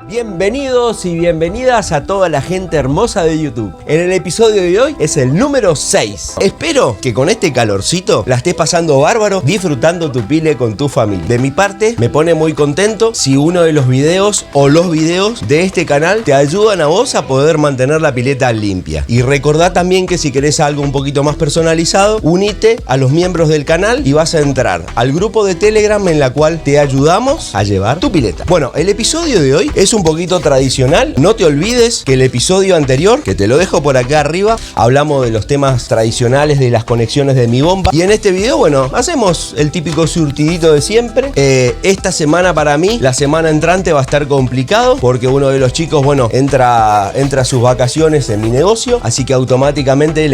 Bienvenidos y bienvenidas a toda la gente hermosa de YouTube. En el episodio de hoy es el número 6. Espero que con este calorcito la estés pasando bárbaro, disfrutando tu pile con tu familia. De mi parte, me pone muy contento si uno de los videos o los videos de este canal te ayudan a vos a poder mantener la pileta limpia. Y recordá también que si querés algo un poquito más personalizado, unite a los miembros del canal y vas a entrar al grupo de Telegram en la cual te ayudamos a llevar tu pileta. Bueno, el episodio de hoy es un poquito tradicional. No te olvides que el episodio anterior, que te lo dejo por acá arriba, hablamos de los temas tradicionales de las conexiones de mi bomba. Y en este video, bueno, hacemos el típico surtidito de siempre. Esta semana para mí, la semana entrante va a estar complicado porque uno de los chicos, bueno, entra a sus vacaciones en mi negocio. Así que automáticamente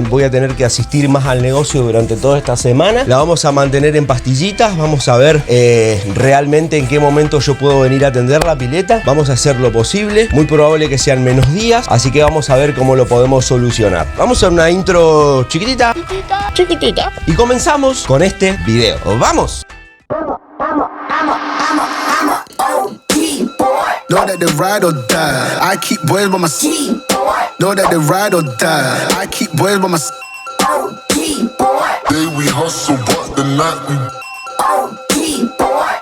voy a tener que asistir más al negocio durante toda esta semana. La vamos a mantener en pastillitas. Vamos a ver realmente en qué momento yo puedo venir a atender la pileta. Vamos a hacer lo posible, muy probable que sean menos días, así que vamos a ver cómo lo podemos solucionar. Vamos a una intro chiquitita, y comenzamos con este video. ¡Vamos! Know that the ride or die. I keep boys by my side. Know that the ride or die. I keep boys by my side. Day we hustle, but the night we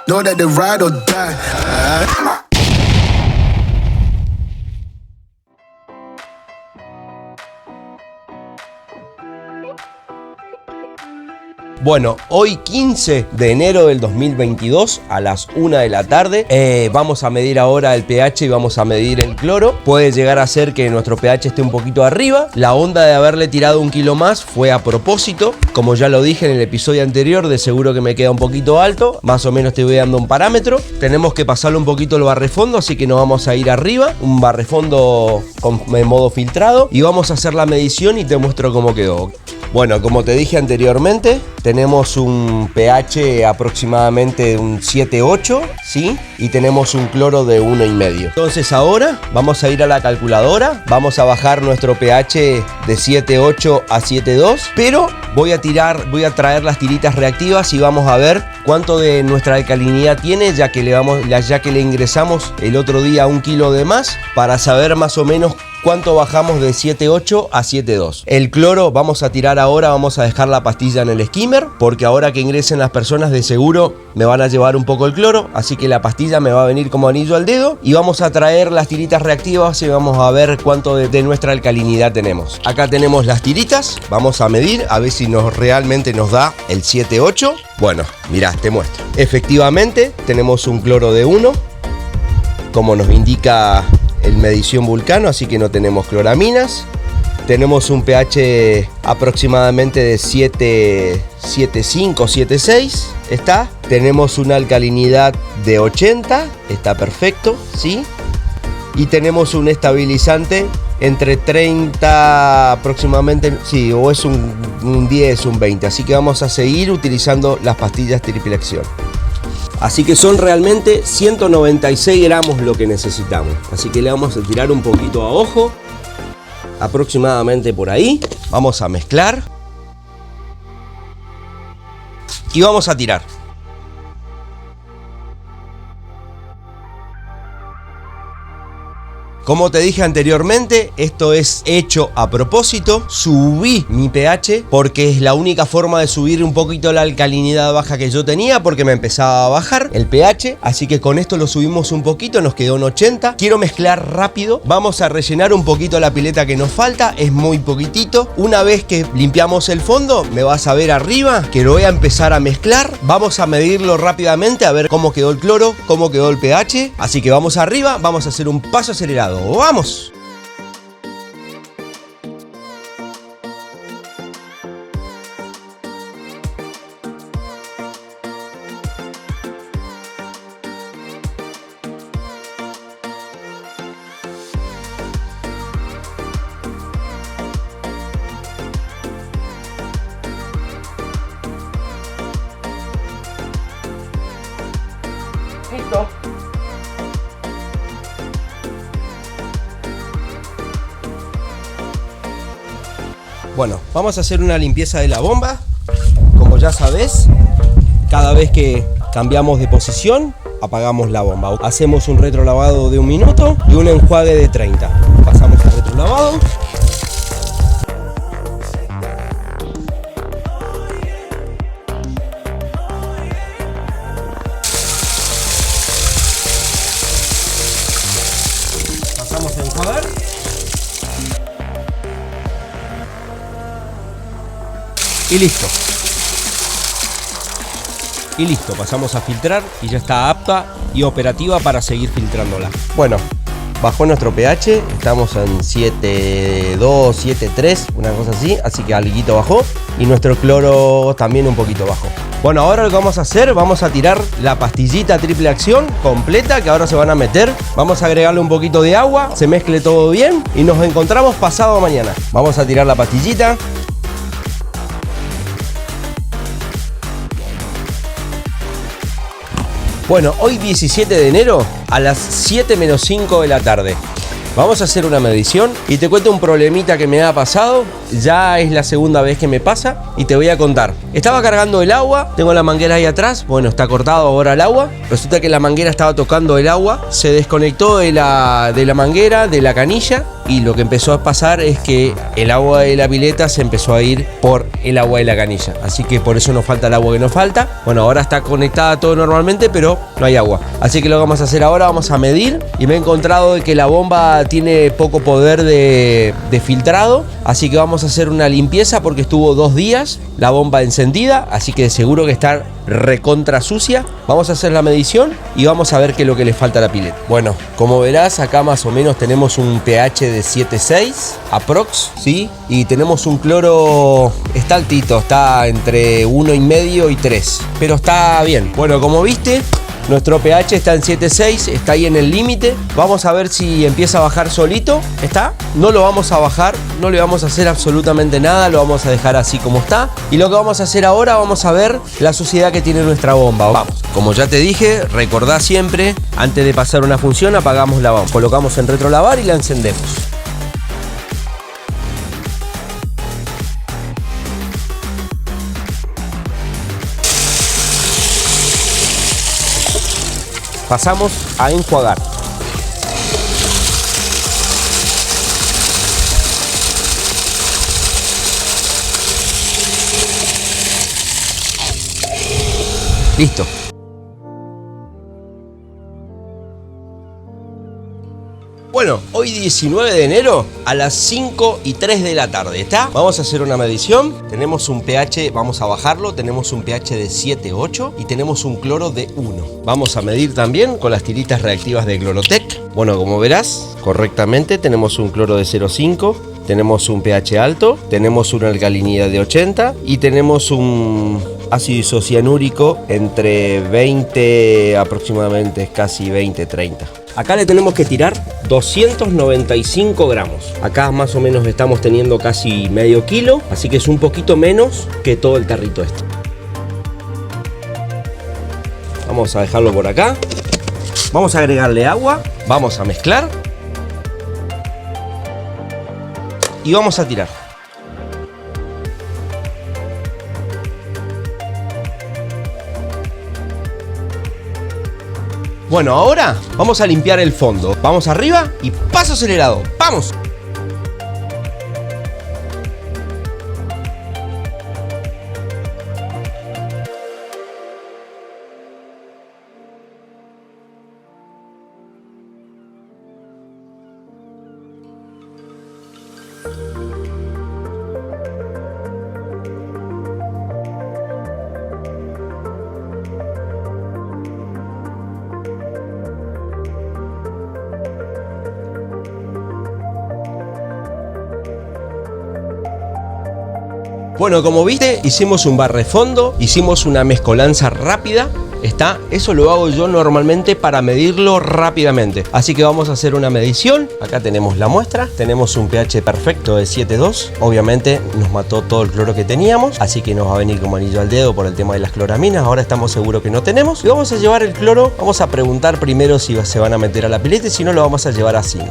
Know that the ride or die. Bueno, hoy 15 de enero del 2022 a las 1 de la tarde vamos a medir ahora el pH y vamos a medir el cloro. Puede llegar a ser que nuestro pH esté un poquito arriba. La onda de haberle tirado 1 kilo más fue a propósito. Como ya lo dije en el episodio anterior, de seguro que me queda un poquito alto. Más o menos te voy dando un parámetro. Tenemos que pasarle un poquito el barrefondo, así que nos vamos a ir arriba. Un barrefondo en modo filtrado. Y vamos a hacer la medición y te muestro cómo quedó. Bueno, como te dije anteriormente, tenemos un pH aproximadamente de un 7,8, ¿sí? Y tenemos un cloro de 1,5. Entonces ahora vamos a ir a la calculadora, vamos a bajar nuestro pH de 7,8 a 7,2, pero voy a traer las tiritas reactivas y vamos a ver cuánto de nuestra alcalinidad tiene, ya que le ingresamos el otro día 1 kilo de más, para saber más o menos cuánto bajamos de 7,8 a 7,2. El cloro vamos a tirar ahora, vamos a dejar la pastilla en el skimmer, porque ahora que ingresen las personas de seguro me van a llevar un poco el cloro, así que la pastilla me va a venir como anillo al dedo. Y vamos a traer las tiritas reactivas y vamos a ver cuánto de nuestra alcalinidad tenemos. Acá tenemos las tiritas, vamos a medir a ver si realmente nos da el 7,8. Bueno, mirá, te muestro. Efectivamente tenemos un cloro de 1, como nos indica el medición Vulcano, así que no tenemos cloraminas. Tenemos un pH aproximadamente de 7,5, 7,6 está. Tenemos una alcalinidad de 80, está perfecto, ¿sí? Y tenemos un estabilizante entre 30 aproximadamente, sí, o es un 10, un 20. Así que vamos a seguir utilizando las pastillas triple acción. Así que son realmente 196 gramos lo que necesitamos. Así que le vamos a tirar un poquito a ojo, aproximadamente por ahí. Vamos a mezclar y vamos a tirar. Como te dije anteriormente, esto es hecho a propósito. Subí mi pH porque es la única forma de subir un poquito la alcalinidad baja que yo tenía, porque me empezaba a bajar el pH. Así que con esto lo subimos un poquito, nos quedó en 80. Quiero mezclar rápido. Vamos a rellenar un poquito la pileta que nos falta, es muy poquitito. Una vez que limpiamos el fondo, me vas a ver arriba que lo voy a empezar a mezclar. Vamos a medirlo rápidamente a ver cómo quedó el cloro, cómo quedó el pH. Así que vamos arriba, vamos a hacer un paso acelerado. ¡Vamos! Listo. Bueno, vamos a hacer una limpieza de la bomba. Como ya sabes, cada vez que cambiamos de posición, apagamos la bomba. Hacemos un retrolavado de 1 minuto y un enjuague de 30. Pasamos el retrolavado. Pasamos a enjuagar. Y listo. Y listo, pasamos a filtrar y ya está apta y operativa para seguir filtrándola. Bueno, bajó nuestro pH, estamos en 7.2, 7.3, una cosa así que alguito bajó. Y nuestro cloro también un poquito bajó. Bueno, ahora lo que vamos a hacer, vamos a tirar la pastillita triple acción completa que ahora se van a meter. Vamos a agregarle un poquito de agua, se mezcle todo bien y nos encontramos pasado mañana. Vamos a tirar la pastillita. Bueno, hoy 17 de enero a las 7 menos 5 de la tarde. Vamos a hacer una medición y te cuento un problemita que me ha pasado. Ya es la segunda vez que me pasa y te voy a contar. Estaba cargando el agua, tengo la manguera ahí atrás. Bueno, está cortado ahora el agua. Resulta que la manguera estaba tocando el agua. Se desconectó de la manguera, de la canilla. Y lo que empezó a pasar es que el agua de la pileta se empezó a ir por el agua de la canilla. Así que por eso nos falta el agua que nos falta. Bueno, ahora está conectada todo normalmente, pero no hay agua. Así que lo que vamos a hacer ahora, vamos a medir. Y me he encontrado de que la bomba tiene poco poder de filtrado. Así que vamos a hacer una limpieza porque estuvo 2 días la bomba encendida. Así que seguro que está recontra sucia. Vamos a hacer la medición y vamos a ver qué es lo que le falta a la pileta. Bueno, como verás, acá más o menos tenemos un pH de 7.6 aprox, ¿sí? Y tenemos un cloro, está altito, está entre 1,5 y 3, pero está bien. Bueno, como viste, nuestro pH está en 7.6, está ahí en el límite. Vamos a ver si empieza a bajar solito. ¿Está? No lo vamos a bajar, no le vamos a hacer absolutamente nada, lo vamos a dejar así como está. Y lo que vamos a hacer ahora, vamos a ver la suciedad que tiene nuestra bomba. Vamos, como ya te dije, recordá siempre, antes de pasar una función, apagamos la bomba. Colocamos en retrolavar y la encendemos. Pasamos a enjuagar. Listo. Bueno, hoy 19 de enero a las 5:03 de la tarde, ¿está? Vamos a hacer una medición. Tenemos un pH, vamos a bajarlo, tenemos un pH de 7,8 y tenemos un cloro de 1. Vamos a medir también con las tiritas reactivas de Clorotec. Bueno, como verás, correctamente tenemos un cloro de 0,5. Tenemos un pH alto, tenemos una alcalinidad de 80 y tenemos un ácido isocianúrico entre 20 aproximadamente, casi 20-30. Acá le tenemos que tirar 295 gramos. Acá más o menos estamos teniendo casi medio kilo, así que es un poquito menos que todo el tarrito este. Vamos a dejarlo por acá. Vamos a agregarle agua, vamos a mezclar. Y vamos a tirar. Bueno, ahora vamos a limpiar el fondo. Vamos arriba y paso acelerado. ¡Vamos! Bueno, como viste, hicimos un barrefondo, hicimos una mezcolanza rápida. Eso lo hago yo normalmente para medirlo rápidamente. Así que vamos a hacer una medición. Acá tenemos la muestra. Tenemos un pH perfecto de 7,2. Obviamente nos mató todo el cloro que teníamos, así que nos va a venir como anillo al dedo por el tema de las cloraminas. Ahora estamos seguros que no tenemos. Y vamos a llevar el cloro. Vamos a preguntar primero si se van a meter a la pileta y si no lo vamos a llevar a 5.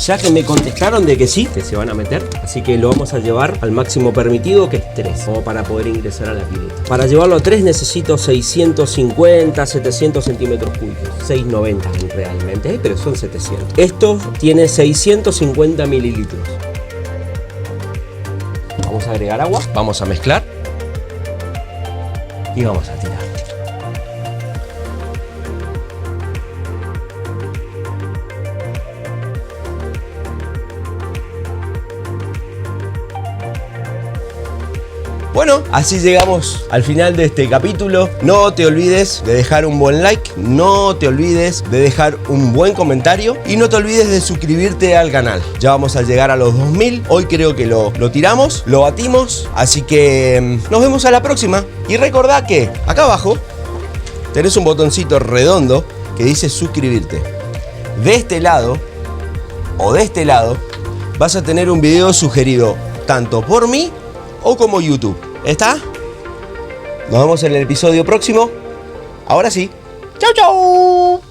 Ya que me contestaron de que sí, que se van a meter, así que lo vamos a llevar al máximo permitido, que es 3, como para poder ingresar a la pileta. Para llevarlo a 3 necesito 650 690, 700 centímetros cúbicos. 690 realmente, pero son 700. Esto tiene 650 mililitros. Vamos a agregar agua, vamos a mezclar y vamos a tirar. Bueno, así llegamos al final de este capítulo. No te olvides de dejar un buen like, no te olvides de dejar un buen comentario y no te olvides de suscribirte al canal. Ya vamos a llegar a los 2000. Hoy creo que lo tiramos, lo batimos, así que nos vemos a la próxima. Y recordá que acá abajo tenés un botoncito redondo que dice suscribirte. De este lado o de este lado vas a tener un video sugerido tanto por mí o como YouTube. ¿Está? Nos vemos en el episodio próximo. Ahora sí. ¡Chau, chau!